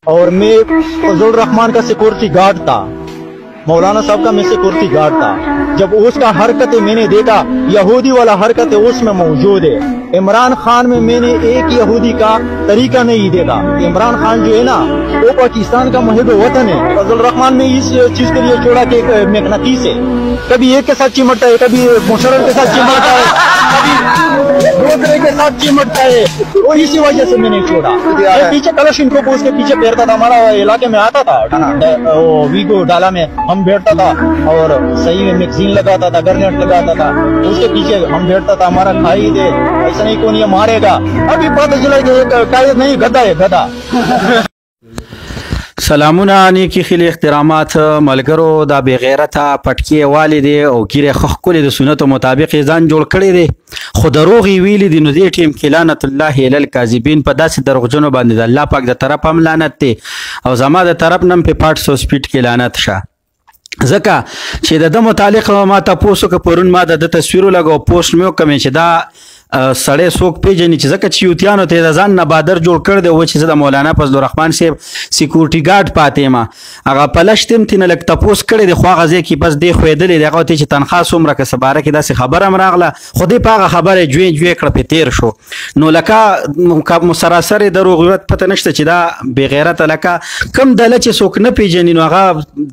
और मैं फजल रहमान का सिक्योरिटी गार्ड था, मौलाना साहब का मैं सिक्योरिटी गार्ड था। जब उसका हरकत मैंने देखा, यहूदी वाला हरकत उसमें मौजूद है। इमरान खान में मैंने एक यहूदी का तरीका नहीं देखा। इमरान खान जो है ना वो पाकिस्तान का मुहिब वतन है। फजल रहमान ने इस चीज के लिए छोड़ा कि मैग्नेटिस है, कभी एक के साथ चिमटता है, कभी मुशर्रफ के साथ चिमटता है, कभी दूसरे के साथ चिमटता है, और इसी वजह से मैंने छोड़ा। पीछे कलशिनकोव उसके पीछे बैठता था, हमारा इलाके में आता था, वीगो डाला में हम बैठता था और सही में मैगजीन लगाता था, गरनेट लगाता था, उसके पीछे हम बैठता था। हमारा भाई दे ऐसा नहीं कौन ये मारेगा। अभी पता चला कि कायद नहीं, गधा है गधा। سلامونه نیکی خیلی احترامات ملګرو دا بغیرته پټکی والی دی او ګیره خخکل د سنتو مطابق ځان جوړ کړی دی خو دروغ ویلی دی نو دې ټیم کې لعنت الله الی الکاذبین په داسې دروغجنو باندې د الله پاک د طرف هم لعنت دی او زما د طرف نم په پارت سو سپیډ کې لعنت شه ځکه چې د متعلق ما تاسو که پرون ما د تصویر لګو پوسټ مې وکم چې دا سړی څوک پیژني چې ځکه چې یوتیانو ته د ځان نه بادر جوړ کړ دی و چې زه د مولانا فضل الرحمن صاحب سکیورټي ګارډ پاتې یم هغه پلشت یم تېنه لږ تپوس کړی دی خو هغه ځای کې بس دی ښویدلی دی هغه ته چې تنخوا څومره که څه باره کې داسې خبره هم راغله خو دی په هغه خبره جوی جوی کړه پې تېر شو نو لکه سراسر یې دروغ پته نشته چې دا بېغیرته لکه کم دله چې څوک نه پیژني نو هغه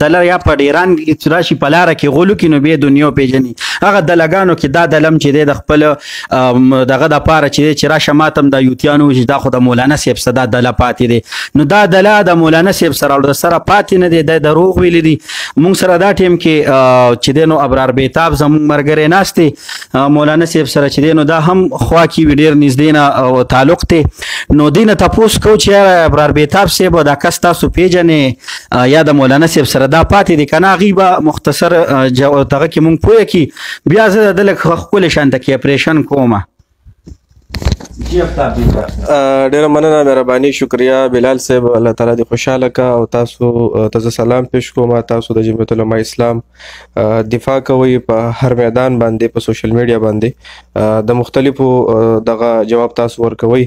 دله یا په ډیران راشي په لاره کې غولو کړي نو بیا دنیا پیژني هغه دلګانو کې دا دلم چې دی د خپل دغه د پاره چې راشه ماتم د یوتیانو چې دا خو د مولانا صاحب سره دا دله پاتې دی نو دا دله د مولانا صاحب سره او سره پاتې نه دی د دروغ ویلی دي مونږ سره دا ټیم کې چې دی نو ابرار بیتاب زمونږ ملګری ناست دی مولانا صاحب سره چې دی نو دا هم خوا کې وي ډېر نږدې نه تعلق دی نو دی نه تپوس کوو چې ابرار بیتاب صاحب دا کس تاسو پیژنې یا د مولانا صاحب سره دا پاتې دی که نه هغوی به مختصر دغه کې مونږ پوه کړي بیا زه د ده لږ ښکلې شانته کې اپریشن کوم ډیره مننه مهرباني شکریا بلال صاحب الله تعالی دې خوشاله کا او تاسو ته سلام پیش کوم تاسو د جمعیت العلماء اسلام دفاع کوي په هر میدان باندې په سوشل میډیا باندې د مختلفو دغه جواب تاسو ورکوي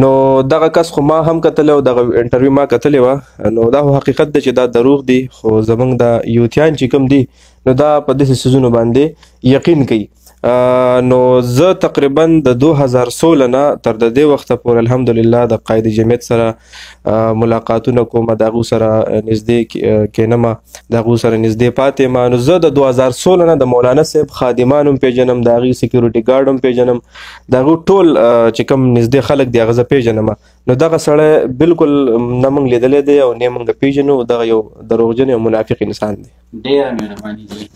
نو دغه کس خو ما هم کتل او دغه انټرویو ما کتلې وه نو دا حقیقت دی چې دا دروغ دی خو زمونږ د یوتیان چې کوم دی نو دا په داسې څیزونو باندې یقین کوي نو زه تقریبا د 2016 نه تر د دې وخته پورې الحمدلله د قائد جمعیت سره ملاقاتونه کوم د هغو سره نږدې کینم د هغو سره نږدې پاتې یم نو زه د 2016 نه د مولانا صاحب خادمان هم پیژنم د هغې سکیورټي ګارډ هم پیژنم د هغو ټول چې کوم نږدې خلک دي هغه زه پیژنم نو دغه سړی بالکل نه موږ لیدلی دی او نه موږ پیژنو دغه یو دروغجن او منافق انسان دی ډېره مهرباني دی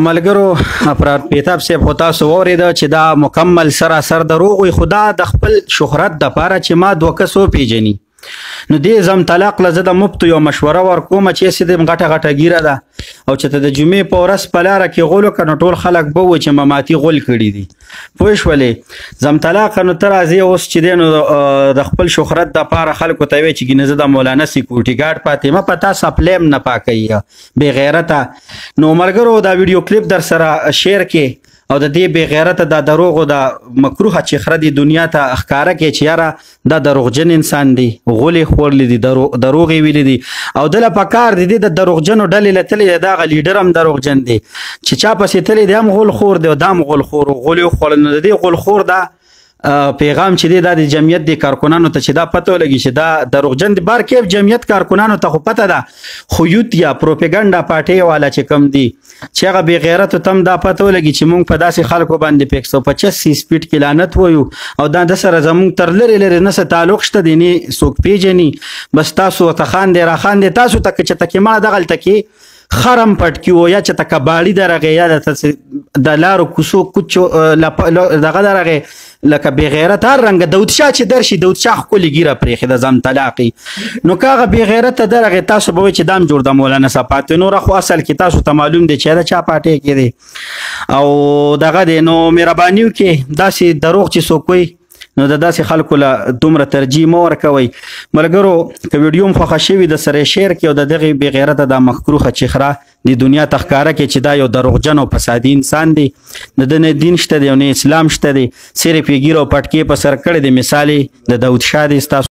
ملګرو ابرار بیتاب صاحب خو تاسو واورېده چې دا مکمل سراسر دروغ وي خو دا د خپل شهرت دپاره چې ما دوه کس وپېژني نو دې زم طلاق له زه د مفتو یو مشوره ورکوم چې هسې دې غټه غټه ګیره ده او چې ته د جمعې په ورځ په لاره کې غول وکړه نو ټول خلک به وایي چې مماتي غول کړي دي پوه شولې زم طلاقه نو ته راځې اوس چې دی نو د خپل شهرت دپاره خلکو ته وایي چې ګینه زه د مولانا سکیورټي ګارډ پاتې یم په تاسو اپلایم نه پاکوي بې غیرته نو ملګرو دا ویډیو کلیپ در سره شیر کې او د دې بې غیرته دا دروغو دا مکروهه چیخره دی دنیا ته ښکاره کړي چې یاره دا دروغجن انسان دی غولې خوړلی دي دروغ یې ویلي دي او دله پکار دی د دروغجنو ډلې له تللی دی دغه لیډر هم دروغجن دی چې چا پسې تللی دی هم غول خور دی او دا هم غول خور غول یې وخوړل نو د دې غول خور دا پیغام چې دی دا د جمعیت د کارکنانو ته چې دا پته ولګي چې دا دروغجن دی بار کیف جمعیت کارکنانو ته خو پته ده خو یوت یا پروپیګنډا پارټۍ والا چې کم دی چې هغه بې غیرتو ته هم دا پته ولګي چې موږ په داسې خلکو باندې په 185 سپیډ کې لعنت وایو او دا د سره زموږ تر لرې لرې نه څه تعلق شته دی نه څوک پیژني بس تاسو ورته خاندې راخاندې تاسو ته که چې ته کې ما دغلته کې خرم پټ کیو یا چې ته کباړي درغې یا د لارو کوڅو کوچو دغه درغې لکه بې غیرت هر رنګه داود شاه چې درشي داود شاه ښکلې ګیره پرېښې د زم طلاقي نو که هغه بې غیرته درغې تاسو به وایئ چې دا هم جوړ د مولانا صاحب پاتې نوره خو اصل کې تاسو ته معلوم دی چې د چا پاټۍ کې دی او دغه دی نو مهرباني وکړئ داسې دروغ چې څوک وایي نو د داسې خلکو له دومره ترجیح مه ورکوئ ملګرو که ویډیو هم خوښه شوي د سره یې شیر کړئ او د دغې بې غیرته دا مکروهه چیخره د دنیا ته ښکاره کړي چې دا یو دروغجن او فسادي انسان دی د ده نه دین شته دی او نه اسلام شته دی صرف یې ګیر او پټکې په سر کړی دی مثال د داود شاه دی ستاسو